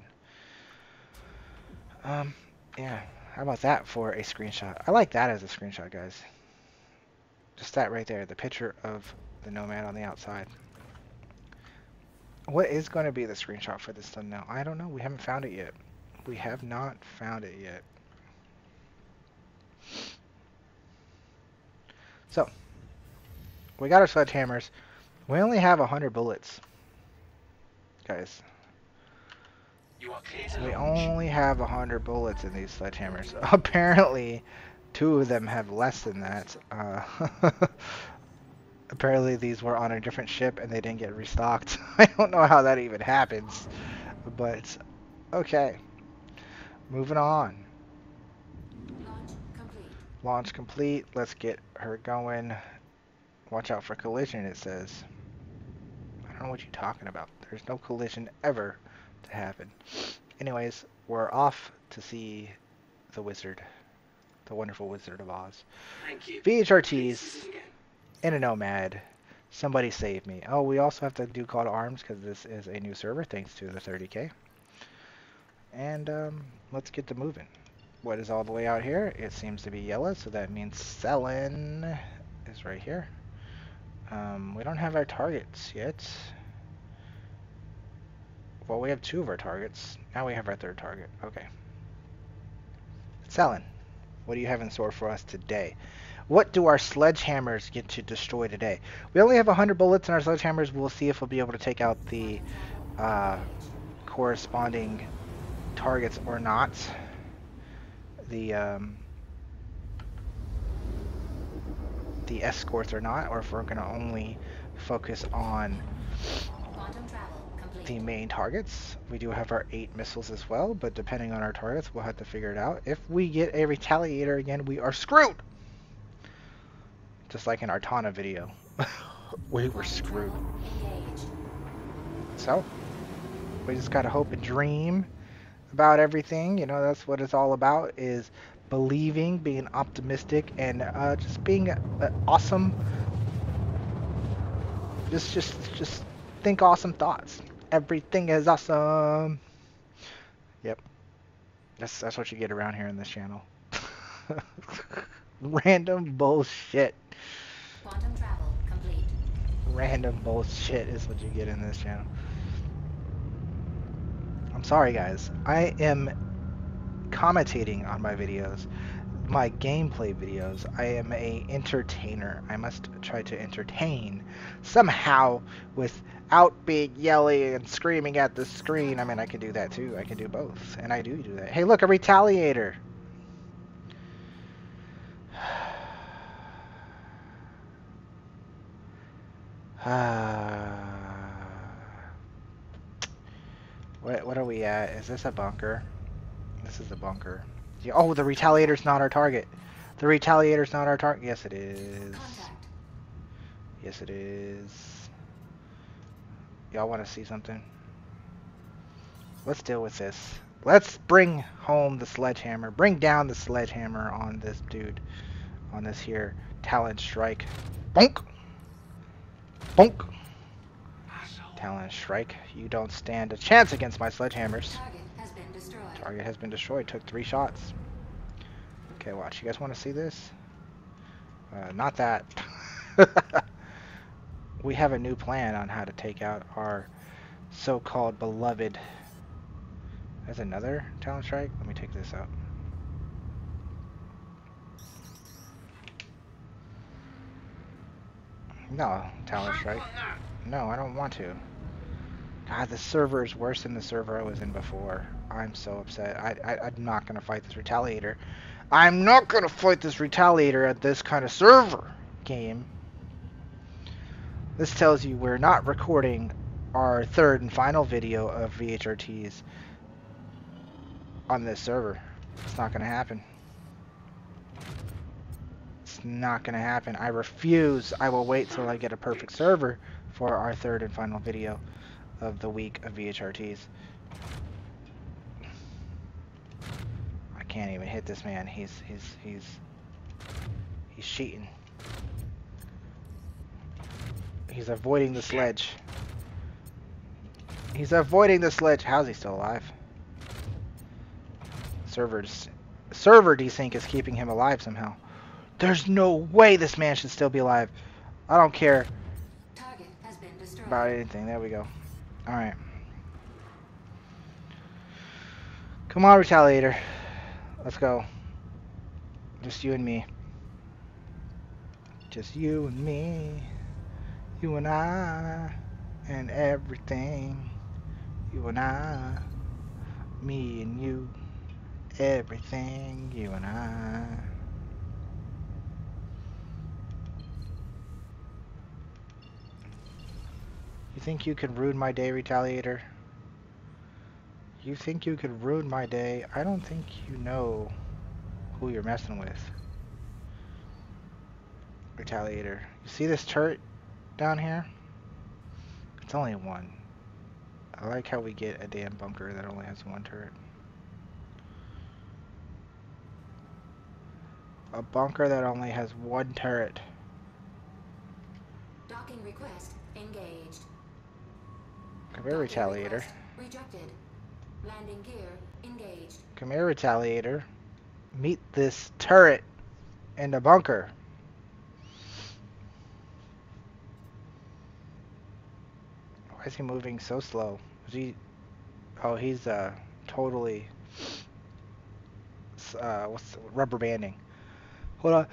Yeah. How about that for a screenshot? I like that as a screenshot, guys. Just that right there. The picture of the Nomad on the outside. What is going to be the screenshot for this thumbnail? I don't know. We haven't found it yet. We have not found it yet. So, we got our sledgehammers. We only have 100 bullets, guys. We only have 100 bullets in these sledgehammers. Apparently, 2 of them have less than that. Apparently these were on a different ship and they didn't get restocked. I don't know how that even happens. But, okay. Moving on. Launch complete. Launch complete. Let's get her going. Watch out for collision, it says. I don't know what you're talking about. There's no collision ever to happen. Anyways, we're off to see the wizard. The wonderful Wizard of Oz. Thank you. VHRTs in a Nomad. Somebody save me. Oh, we also have to do call to arms because this is a new server thanks to the 30K. And let's get to moving. What is all the way out here? It seems to be yellow, so that means selling is right here. We don't have our targets yet. Well, we have 2 of our targets. Now we have our 3rd target. Okay. Selling. What do you have in store for us today? What do our sledgehammers get to destroy today? We only have 100 bullets in our sledgehammers. We'll see if we'll be able to take out the corresponding targets or not. The escorts or not, or if we're going to only focus on Quantum travel complete. the main targets. We do have our 8 missiles as well, but depending on our targets, we'll have to figure it out. If we get a retaliator again, we are screwed! Just like in our Tana video. We were screwed. Engaged. So, we just gotta hope and dream about everything. You know, that's what it's all about, is believing, being optimistic, and just being awesome. Just think awesome thoughts. Everything is awesome. Yep. That's what you get around here in this channel. Random bullshit. Quantum travel complete. Random bullshit is what you get in this channel. I'm sorry guys. I am commentating on my videos, my gameplay videos. I am a entertainer. I must try to entertain somehow without being yelling and screaming at the screen. I mean, I can do that too. I can do both, and I do that. Hey, look, a retaliator. What are we at? Is this a bunker? This is a bunker. Yeah, oh, the retaliator's not our target. The retaliator's not our target. Yes, it is. Contact. Yes, it is. Y'all want to see something? Let's deal with this. Let's bring home the sledgehammer. Bring down the sledgehammer on this dude. On this here Talon Strike. Bonk! Bonk! Talon Strike. You don't stand a chance against my sledgehammers. Target has been destroyed. Target has been destroyed. Took 3 shots. Okay, watch. You guys want to see this? Not that. We have a new plan on how to take out our so-called beloved. There's another Talon Strike. Let me take this out. No, Talon Strike. No, I don't want to. God, this server is worse than the server I was in before. I'm so upset. I'm not going to fight this retaliator. I'm not going to fight this retaliator at this kind of server game. This tells you we're not recording our 3rd and final video of VHRTs on this server. It's not going to happen. It's not going to happen. I refuse. I will wait till I get a perfect server for our 3rd and final video of the week of VHRTs. I can't even hit this man. He's cheating. He's avoiding the sledge. He's avoiding the sledge. How's he still alive? Server desync is keeping him alive somehow. There's no way this man should still be alive. I don't care Target has been destroyed. about anything. There we go. Alright. Come on, retaliator. Let's go. Just you and me. Just you and me. You and I. And everything. You and I. Me and you. Everything, you and I. You think you could ruin my day, Retaliator? You think you could ruin my day? I don't think you know who you're messing with. Retaliator. You see this turret down here? It's only one. I like how we get a damn bunker that only has one turret. A bunker that only has one turret. Docking request engaged. Come here, Retaliator. Rejected. Landing gear engaged. Come here, Retaliator. Meet this turret in the bunker. Why is he moving so slow? Is he... Oh, he's totally what's rubber banding. Hold on.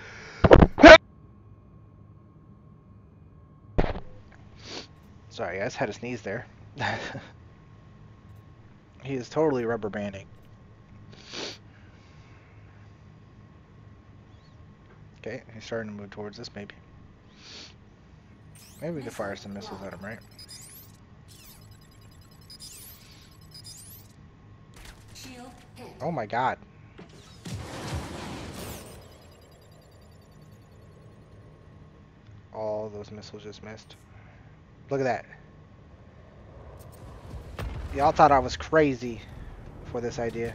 Sorry, guys, had a sneeze there. He is totally rubber banding. Okay, he's starting to move towards us, maybe. Maybe we could fire some missiles at him, right? Shield hit. Oh my god. All those missiles just missed. Look at that. Y'all thought I was crazy for this idea.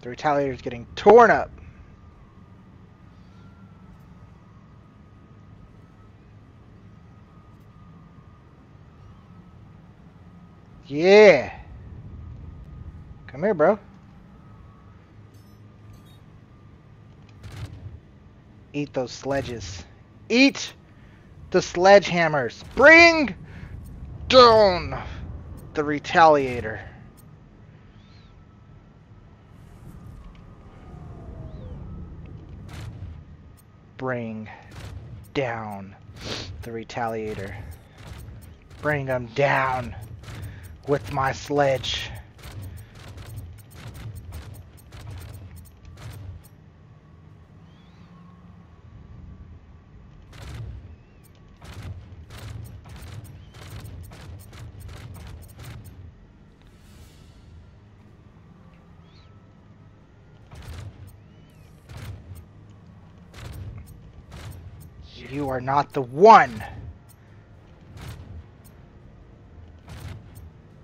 The Retaliator's getting torn up. Yeah. Come here, bro. Eat those sledges. Eat the sledgehammers. Bring down the Retaliator. Bring down the Retaliator. Bring them down with my sledge. You are not the one,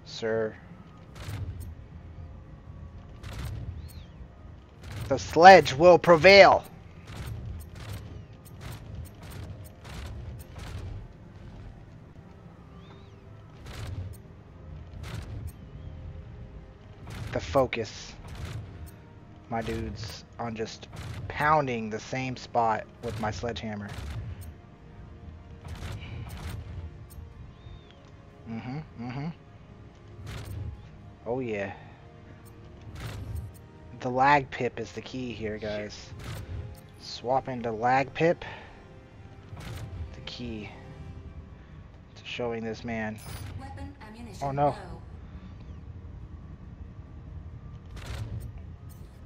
sir. The sledge will prevail. The focus, my dudes, on just pounding the same spot with my sledgehammer. Oh yeah. The lag pip is the key here, guys. Swapping to lag pip, the key to showing this man. Weapon ammunition Oh no. low.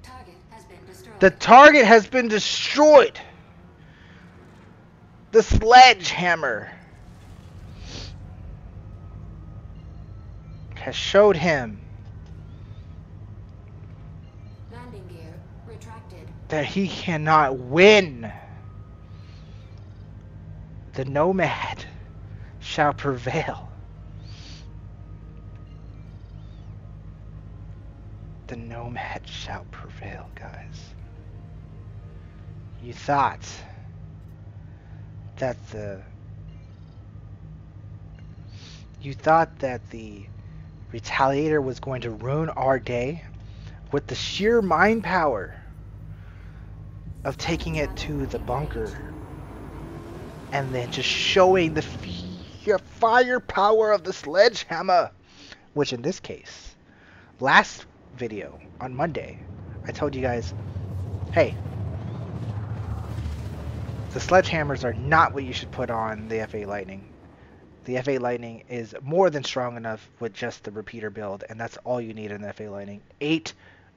Target has been destroyed. The target has been destroyed. The sledgehammer has showed him Landing gear retracted. that he cannot win. The Nomad shall prevail. The Nomad shall prevail, guys. You thought that the Retaliator was going to ruin our day with the sheer mind power of taking it to the bunker and then just showing the firepower of the sledgehammer, which in this case Last video on Monday, I told you guys, hey, the sledgehammers are not what you should put on the F8 Lightning. The F8 Lightning is more than strong enough with just the repeater build, and that's all you need in the F8 Lightning. 8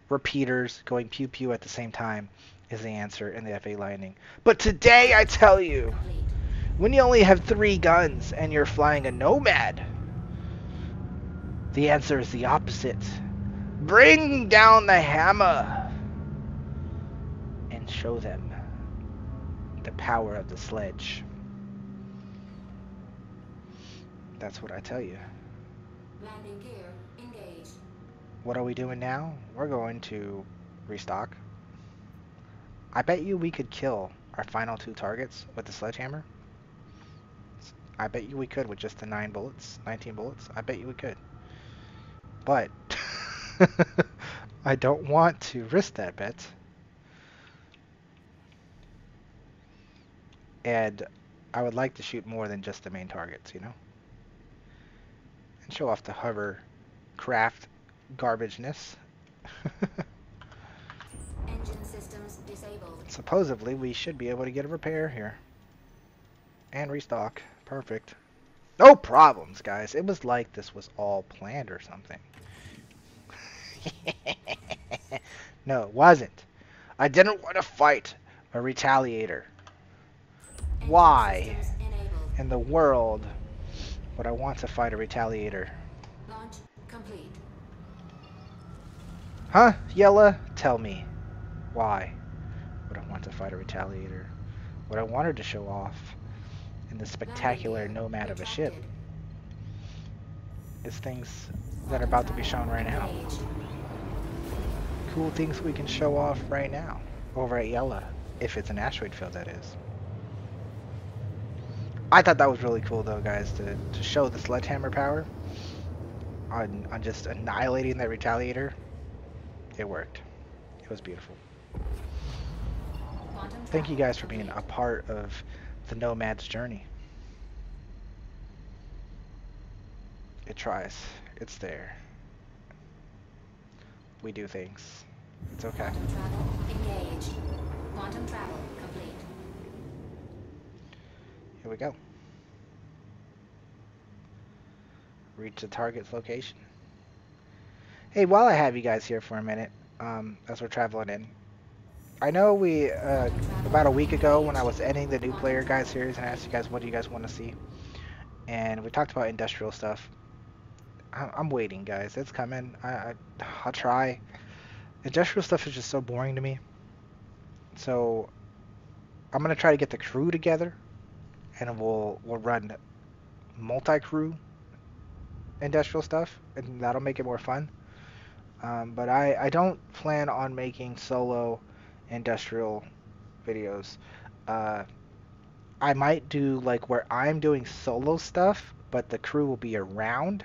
repeaters going pew pew at the same time is the answer in the F8 Lightning. But today I tell you, Complete. when you only have 3 guns and you're flying a Nomad, the answer is the opposite. Bring down the hammer and show them the power of the sledge. That's what I tell you. Landing gear engaged. What are we doing now? We're going to restock. I bet you we could kill our final 2 targets with the sledgehammer. I bet you we could with just the 19 bullets. I bet you we could. But I don't want to risk that bet. And I would like to shoot more than just the main targets, you know? And show off the hovercraft garbageness. Engine systems disabled. Supposedly, we should be able to get a repair here. And restock. Perfect. No problems, guys. It was like this was all planned or something. No, it wasn't. I didn't want to fight a retaliator. Engine Why systems enabled. in the world would I want to fight a retaliator? Launch complete. Huh, Yella? Tell me. Why would I want to fight a retaliator? What I wanted to show off in the spectacular Landing gear Nomad of a ship retracted. is things that are about to be shown right now. Engaged. Cool things we can show off right now over at Yella, if it's an asteroid field, that is. I thought that was really cool though, guys, to show the sledgehammer power on just annihilating that retaliator. It worked. It was beautiful. Quantum Thank you travel guys for being a complete. part of the Nomad's journey. It tries. It's there. We do things. It's okay. Quantum travel engaged. Quantum travel complete. Here we go. Reach the target's location. Hey, while I have you guys here for a minute, as we're traveling in, I know we, about a week ago when I was ending the new player guide series and I asked you guys what do you guys want to see, and we talked about industrial stuff. I'm waiting, guys. It's coming. I'll try. Industrial stuff is just so boring to me. So I'm gonna try to get the crew together, and we'll run multi-crew industrial stuff, and that'll make it more fun. But I don't plan on making solo industrial videos. I might do like where I'm doing solo stuff, but the crew will be around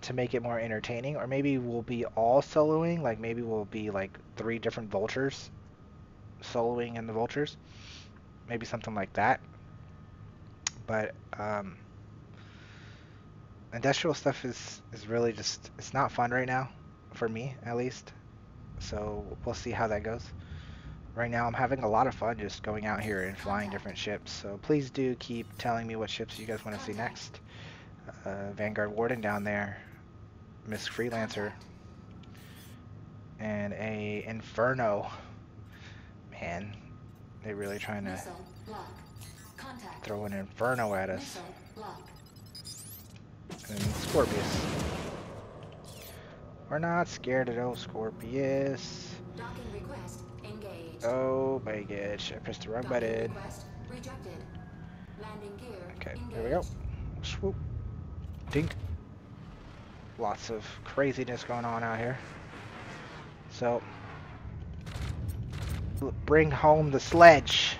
to make it more entertaining, or maybe we'll be all soloing, like maybe we'll be like 3 different vultures soloing in the vultures, maybe something like that. But industrial stuff is really just, it's not fun right now, for me at least, so we'll see how that goes. Right now I'm having a lot of fun just going out here and flying different ships, so please do keep telling me what ships you guys want to see next. Vanguard Warden down there, Miss Freelancer, and a Inferno. Man, they're really trying to Missile lock. Contact. throw an Inferno at us. Missile lock. And Scorpius. We're not scared of those Scorpius. Docking request engaged. Oh my gosh, I pressed the wrong Docking button. request rejected. Landing gear Okay, engaged. there we go. Swoop. Dink. Lots of craziness going on out here. So, bring home the sledge.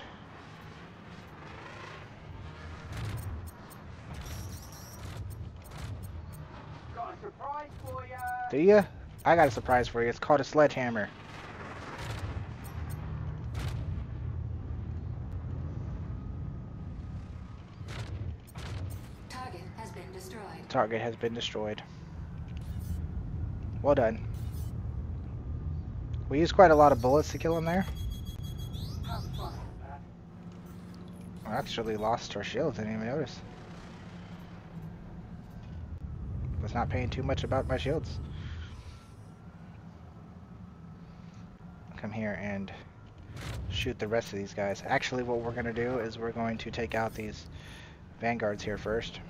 Got a surprise for ya! Do ya? I got a surprise for you. It's called a sledgehammer. Target has been destroyed. Target has been destroyed. Well done. We used quite a lot of bullets to kill him there. We actually lost our shields, I didn't even notice. Was not paying too much about my shields. Come here and shoot the rest of these guys. Actually, what we're going to do is we're going to take out these vanguards here first.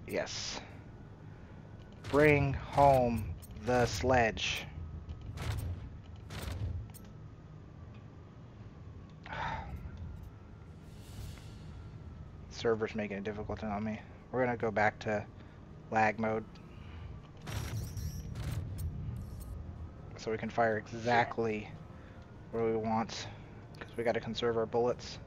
Yes. Bring home the sledge. Server's making it difficult on me. We're gonna go back to lag mode so we can fire exactly where we want, because we got to conserve our bullets.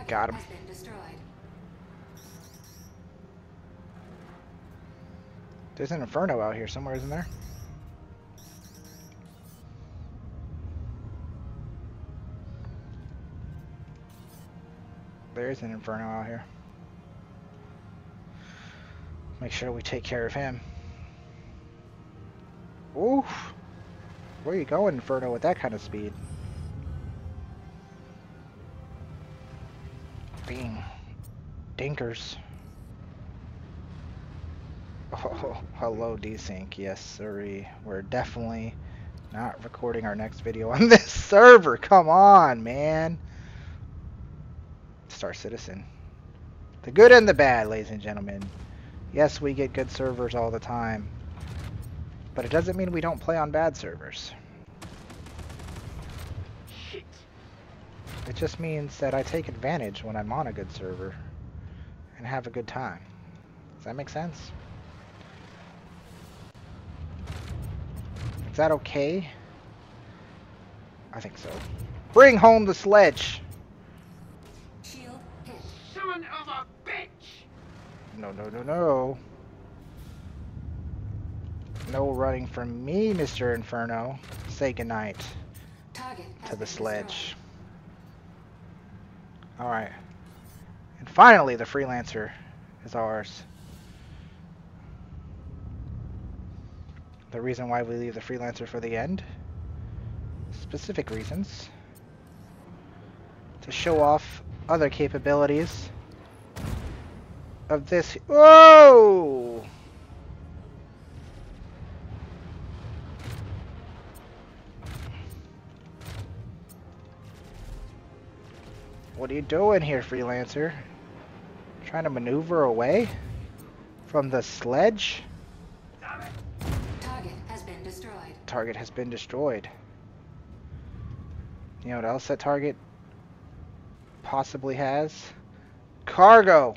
Got him. There's an inferno out here somewhere, isn't there? There is an inferno out here. Make sure we take care of him. Oof! Where are you going, inferno, with that kind of speed? Bing. Dinkers. Oh, hello, desync. Yes, sirree. We're definitely not recording our next video on this server. Come on, man. Star Citizen. The good and the bad, ladies and gentlemen. Yes, we get good servers all the time, but it doesn't mean we don't play on bad servers. Shit. It just means that I take advantage when I'm on a good server and have a good time. Does that make sense? Is that okay? I think so. Bring home the sledge! Shield hit. Son of a bitch! No, no, no, no. No running from me, Mr. Inferno. Say goodnight Target has to the been sledge. Alright. And finally, the freelancer is ours. The reason why we leave the freelancer for the end. Specific reasons. To show off other capabilities of this. Whoa! What are you doing here, freelancer? Trying to maneuver away from the sledge? Target has been destroyed. Target has been destroyed. You know what else that target possibly has? Cargo!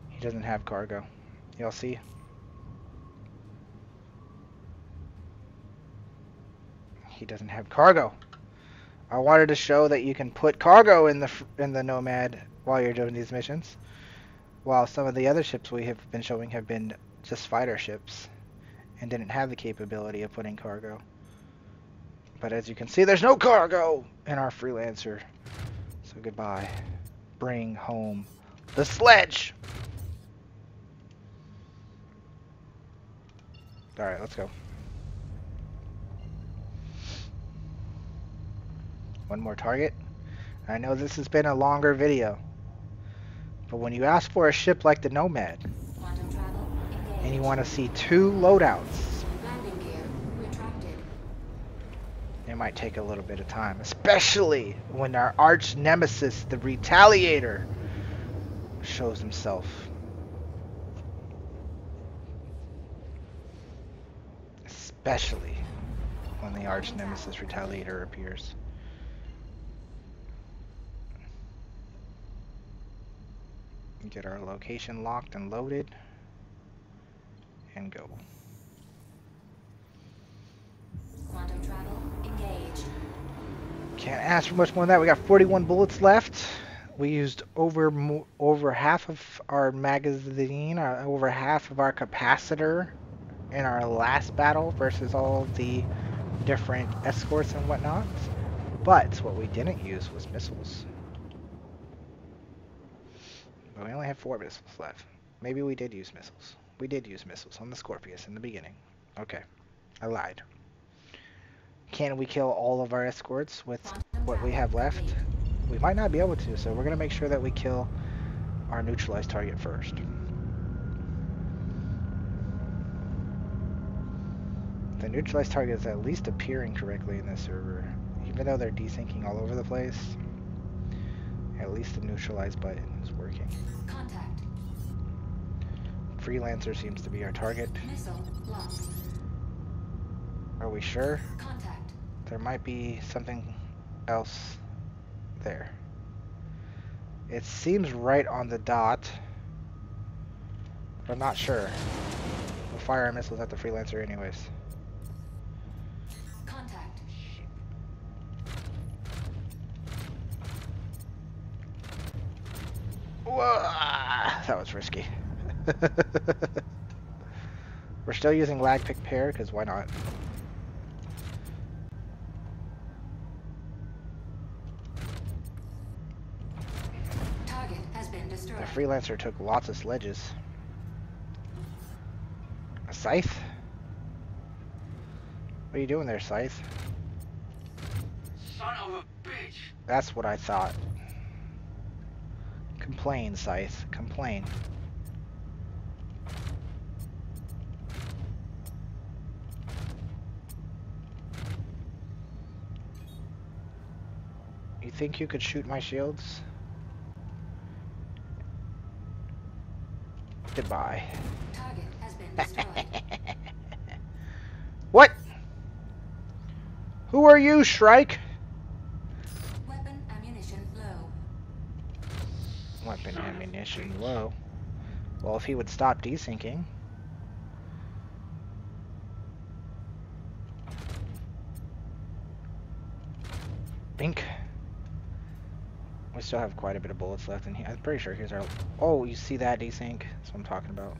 He doesn't have cargo. Y'all see? He doesn't have cargo. I wanted to show that you can put cargo in the Nomad while you're doing these missions, while some of the other ships we have been showing have been just fighter ships and didn't have the capability of putting cargo. But as you can see, there's no cargo in our freelancer. So goodbye. Bring home the sledge! Alright, let's go. One more target. I know this has been a longer video, but when you ask for a ship like the Nomad, Quantum travel engaged. and you want to see 2 loadouts, Landing gear retracted. it might take a little bit of time, especially when our arch nemesis, the Retaliator, shows himself. Especially when the arch nemesis Retaliator appears. Get our location locked and loaded and go. Quantum travel engaged. Can't ask for much more than that. We got 41 bullets left. We used over half of our magazine, over half of our capacitor in our last battle versus all the different escorts and whatnot. But what we didn't use was missiles. But we only have 4 missiles left. Maybe we did use missiles. We did use missiles on the Scorpius in the beginning. Okay, I lied. Can we kill all of our escorts with what we have left? We might not be able to, so we're going to make sure that we kill our neutralized target first. The neutralized target is at least appearing correctly in this server. Even though they're desyncing all over the place, at least the neutralize button is working. Contact. Freelancer seems to be our target. Missile locked. Are we sure? Contact. There might be something else there. It seems right on the dot, but I'm not sure. We'll fire our missiles at the Freelancer anyways. Contact. Whoa, that was risky. We're still using lag pick pair, because why not? Target has been The destroyed. Freelancer took lots of sledges. A scythe? What are you doing there, scythe? Son of a bitch. That's what I thought. Complain, scythe. Complain. You think you could shoot my shields? Goodbye. Target has been destroyed. What? Who are you, Shrike? Weapon ammunition low. Weapon ammunition low. Well, if he would stop desyncing. Bink. We still have quite a bit of bullets left in here. I'm pretty sure here's our... Oh, you see that desync? That's what I'm talking about.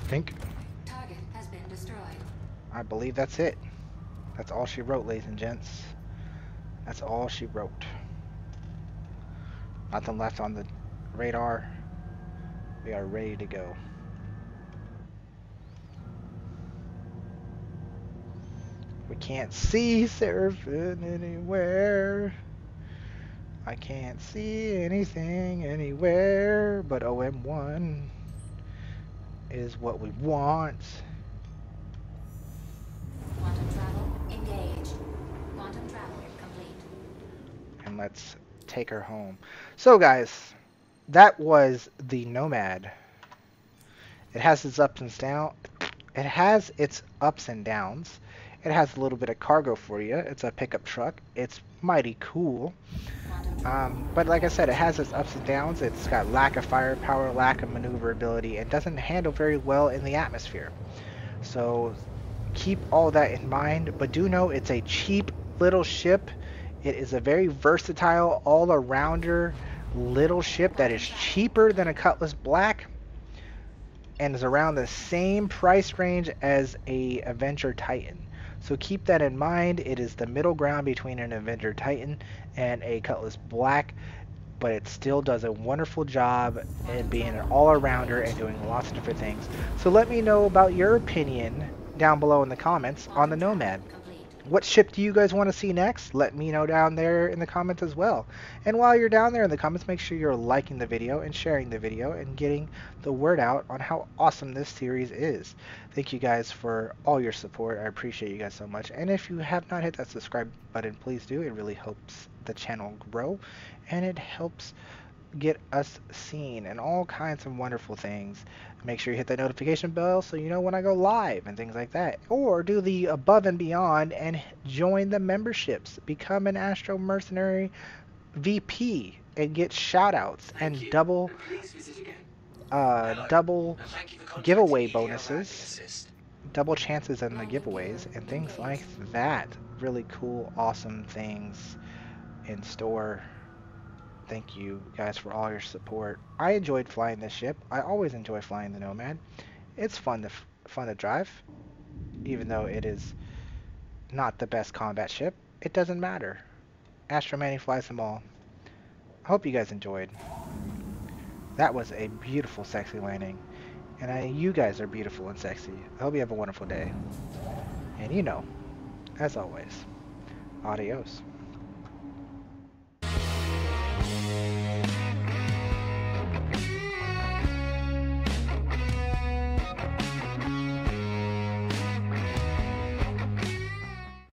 Bink. Target has been destroyed. I believe that's it. That's all she wrote, ladies and gents. That's all she wrote. Nothing left on the radar. We are ready to go. We can't see Seraphim anywhere. I can't see anything anywhere, but OM1 is what we want. Quantum travel engaged. Quantum travel complete. And let's take her home. So guys, that was the Nomad. It has its ups and downs. It has its ups and downs. It has a little bit of cargo for you. It's a pickup truck. It's mighty cool. But like I said, it has its ups and downs. It's got lack of firepower, lack of maneuverability, and doesn't handle very well in the atmosphere. So keep all that in mind. But do know it's a cheap little ship. It is a very versatile, all-arounder little ship that is cheaper than a Cutlass Black and is around the same price range as a Avenger Titan. So keep that in mind. It is the middle ground between an Avenger Titan and a Cutlass Black, but it still does a wonderful job in being an all-arounder and doing lots of different things. So let me know about your opinion down below in the comments on the Nomad. What ship do you guys want to see next? Let me know down there in the comments as well. And while you're down there in the comments, make sure you're liking the video and sharing the video and getting the word out on how awesome this series is. Thank you guys for all your support. I appreciate you guys so much. And if you have not hit that subscribe button, please do. It really helps the channel grow and it helps get us seen and all kinds of wonderful things. Make sure you hit that notification bell so you know when I go live and things like that. Or do the above and beyond and join the memberships. Become an Astro Mercenary VP and get shout outs and double giveaway bonuses, double chances in the giveaways and things like that really cool, awesome things in store. Thank you guys for all your support. I enjoyed flying this ship. I always enjoy flying the Nomad. It's fun to drive, even though it is not the best combat ship. It doesn't matter. Astro Manny flies them all. I hope you guys enjoyed. That was a beautiful, sexy landing. And you guys are beautiful and sexy. I hope you have a wonderful day. And as always, adios.